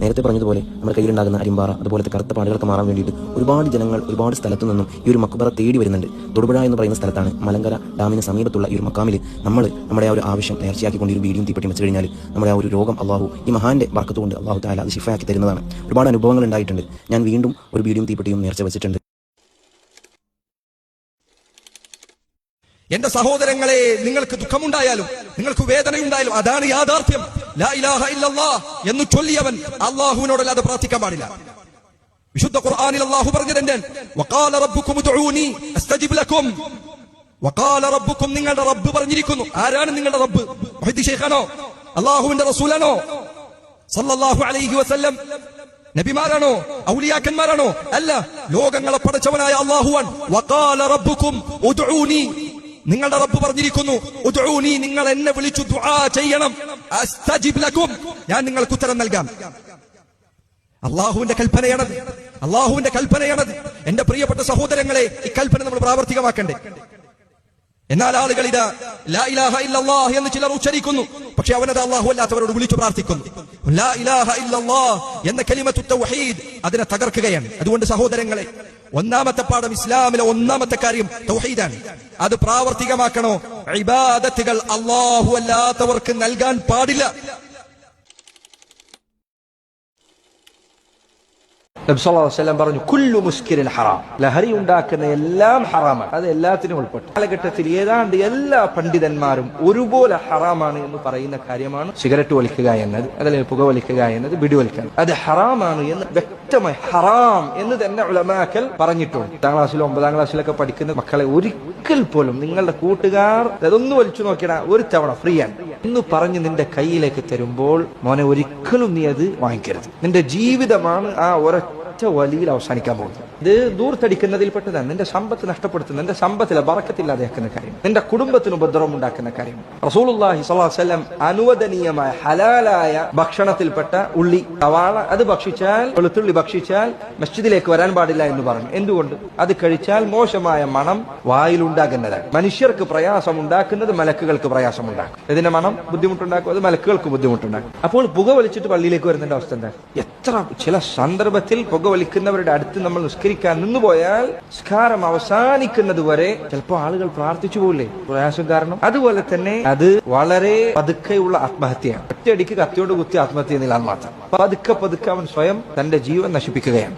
നേരത്തെ പറഞ്ഞതുപോലെ നമ്മുടെ കയ്യിലുണ്ടാകുന്ന അരിമ്പാറ അതുപോലത്തെ കറുത്ത പാടുകളൊക്കെ മാറാൻ വേണ്ടിയിട്ട് ഒരുപാട് ജനങ്ങൾ ഒരുപാട് സ്ഥലത്തു നിന്നും ഈ ഒരു മക്ബറ തേടി വരുന്നുണ്ട്. തൊടുപുഴ എന്ന് പറയുന്ന സ്ഥലത്താണ് മലങ്കര ഡാമിന് സമീപത്തുള്ള ഈ ഒരു മക്കാമിൽ നമ്മൾ നമ്മുടെ ആ ഒരു ആവശ്യം നേർച്ചയാക്കിക്കൊണ്ട് ഒരു വീഡിയോ തീപ്പെട്ടി വെച്ച് കഴിഞ്ഞാൽ നമ്മുടെ ആ ഒരു രോഗം അള്ളാഹു ഈ മഹാന്റെ ബർക്കത്ത് കൊണ്ട് അള്ളാഹു തആല അത് ശിഫയാക്കി തരുന്നതാണ്. ഒരുപാട് അനുഭവങ്ങൾ ഉണ്ടായിട്ടുണ്ട്. ഞാൻ വീണ്ടും ഒരു വീഡിയോ തീപ്പെട്ടിയും നേർച്ച വെച്ചിട്ടുണ്ട്. എന്റെ സഹോദരങ്ങളെ, നിങ്ങൾക്ക് ദുഃഖമുണ്ടായാലും നിങ്ങൾക്ക് വേദനയുണ്ടായാലും അതാണ് യാഥാർത്ഥ്യം. ലാ ഇലാഹ ഇല്ലല്ലാഹ് എന്ന് ചൊല്ലിയവൻ അല്ലാഹുവിനോടല്ലാതെ പ്രാർത്ഥിക്കാൻ പാടില്ല. വിശുദ്ധ ഖുർആനിൽ അല്ലാഹു പറഞ്ഞിട്ടുണ്ട്, വഖാല റബ്ബുകും ഉദ്ഊനി അസ്തജിബ് ലക്കും. വഖാല റബ്ബുക്കും, നിങ്ങളുടെ റബ്ബ് പറഞ്ഞിരിക്കുന്നു. ആരാണ് നിങ്ങളുടെ റബ്ബ്? മുഹദ്ദിസ് ശൈഖാണോ? അല്ലാഹുവിന്റെ റസൂലാണോ? സല്ലല്ലാഹു അലൈഹി വസല്ലം നബിമാരാണോ? ഔലിയാക്കന്മാരാണോ? അല്ല, ലോകങ്ങളെ പടച്ചവനായ അല്ലാഹുവാൻ. വഖാല റബ്ബുക്കും ഉദ്ഊനി, നിങ്ങളുടെ റബ്ബ് പറഞ്ഞിരിക്കുന്നു, ഉദ്ഊനി, നിങ്ങൾ എന്നെ വിളിച്ചു ദുആ ചെയ്യണം, അസ്തജിബ് ലക്കും, ഞാൻ നിങ്ങൾക്ക് ഉത്തരം നൽകാം. അള്ളാഹുവിന്റെ കൽപ്പനയാണത്, അള്ളാഹുവിന്റെ കൽപ്പനയാണത്. എന്റെ പ്രിയപ്പെട്ട സഹോദരങ്ങളെ, ഈ കൽപ്പന നമ്മൾ പ്രാവർത്തികമാക്കണ്ടേ? എന്നാൽ ആളുകൾ ഇതാ ലാ ഇലാഹ ഇല്ലല്ലാഹ് എന്ന് ചിലർ ഉച്ചരിക്കുന്നു, പക്ഷെ അവനത് അള്ളാഹു അല്ലാത്തവരോട് വിളിച്ചു പ്രാർത്ഥിക്കുന്നു. ലാ ഇലാഹ ഇല്ലല്ലാഹ് എന്ന കലിമത്തു തൗഹീദ് അതിനെ തകർക്കുകയാണ്. അതുകൊണ്ട് സഹോദരങ്ങളെ, ഒന്നാമത്തെ പാഠം, ഇസ്ലാമിലെ ഒന്നാമത്തെ കാര്യം തൗഹീദാണ്. അത് പ്രാവർത്തികമാക്കണോ? ഇബാദത്തുകൾ അല്ലാഹു അല്ലാത്തവർക്ക് നൽകാൻ പാടില്ല. നബി സല്ലല്ലാഹു അലൈഹി വസല്ലം പറഞ്ഞു, കുല്ലു മുസ്കിരിൻ ഹറാം, ലഹരി ഉണ്ടാക്കുന്ന എല്ലാം ഹറാമാണ്. അത് എല്ലാത്തിനും ഉൾപ്പെട്ടു. കാലഘട്ടത്തിൽ ഏതാണ്ട് എല്ലാ പണ്ഡിതന്മാരും ഒരുപോലെ ഹറാമാണ് എന്ന് പറയുന്ന കാര്യമാണ് സിഗരറ്റ് വലിക്കുക എന്നത്, അതല്ലെങ്കിൽ പുകവലിക്കുക എന്നത്, ബിഡിവലിക്കുക. അത് ഹറാമാണ് എന്ന് വ്യക്തമായി ഹറാം എന്ന് തന്നെ ഉലമാക്കൾ പറഞ്ഞിട്ടുണ്ട്. 8ാം ക്ലാസ്സിലോ 9ാം ക്ലാസ്സിലൊക്കെ പഠിക്കുന്ന മക്കളെ ഒരിക്കൽ പോലും നിങ്ങളുടെ കൂട്ടുകാർ അതൊന്ന് വലിച്ചു നോക്കിയാ ഒരു തവണ ഫ്രീ ആണ് എന്ന് പറഞ്ഞ് നിന്റെ കയ്യിലേക്ക് തരുമ്പോൾ മോനെ ഒരിക്കലും നീ അത് വാങ്ങിക്കരുത്. നിന്റെ ജീവിതമാണ് ആ ഒരൊറ്റ വലിയിൽ അവസാനിക്കാൻ പോകുന്നത്. ഇത് ദൂർത്തടിക്കുന്നതിൽപ്പെട്ടതാണ്. നിന്റെ സമ്പത്ത് നഷ്ടപ്പെടുത്തുന്ന, നിന്റെ സമ്പത്തിലെ ബറക്കത്തില്ലാതെയാക്കുന്ന കാര്യം, നിന്റെ കുടുംബത്തിന് ഉപദ്രവം ഉണ്ടാക്കുന്ന കാര്യം. റസൂലുള്ളാഹി സ്വല്ലല്ലാഹു അലൈഹി വസല്ലം അനുവദനീയമായ ഹലാലായ ഭക്ഷണത്തിൽപ്പെട്ട ഉള്ളി, സവാള അത് ഭക്ഷിച്ചാൽ, വെളുത്തുള്ളി ഭക്ഷിച്ചാൽ മസ്ജിദിലേക്ക് വരാൻ പാടില്ല എന്ന് പറഞ്ഞു. എന്തുകൊണ്ട്? അത് കഴിച്ചാൽ മോശമായ മണം വായിലുണ്ടാകുന്നതാണ്. മനുഷ്യർക്ക് പ്രയാസം ഉണ്ടാക്കുന്നത് മലക്കുകൾക്ക് പ്രയാസമുണ്ടാക്കും. ഇതിന്റെ മണം ബുദ്ധിമുട്ടുണ്ടാക്കും, അത് മലക്കുകൾക്ക് ബുദ്ധിമുട്ടുണ്ടാക്കും. അപ്പോൾ പുക വലിച്ചിട്ട് പള്ളിയിലേക്ക് വരുന്നതിന്റെ അവസ്ഥ എന്താ? എത്ര ചില സന്ദർഭത്തിൽ പുക വലിക്കുന്നവരുടെ അടുത്ത് നമ്മൾ നിസ്കരിക്കാൻ നിന്നുപോയാൽ നിസ്കാരം അവസാനിക്കുന്നത് വരെ ചിലപ്പോൾ ആളുകൾ പ്രാർത്ഥിച്ചു പോകില്ലേ, പ്രയാസം കാരണം. അതുപോലെ തന്നെ അത് വളരെ പതുക്കെയുള്ള ആത്മഹത്യയാണ്. ഒറ്റയടിക്ക് കത്തിയോട് കുത്തി ആത്മഹത്യ ചെയ്യുന്നില്ല മാത്രം. പതുക്കെ പതുക്കെ അവൻ സ്വയം തന്റെ ജീവൻ നശിപ്പിക്കുകയാണ്.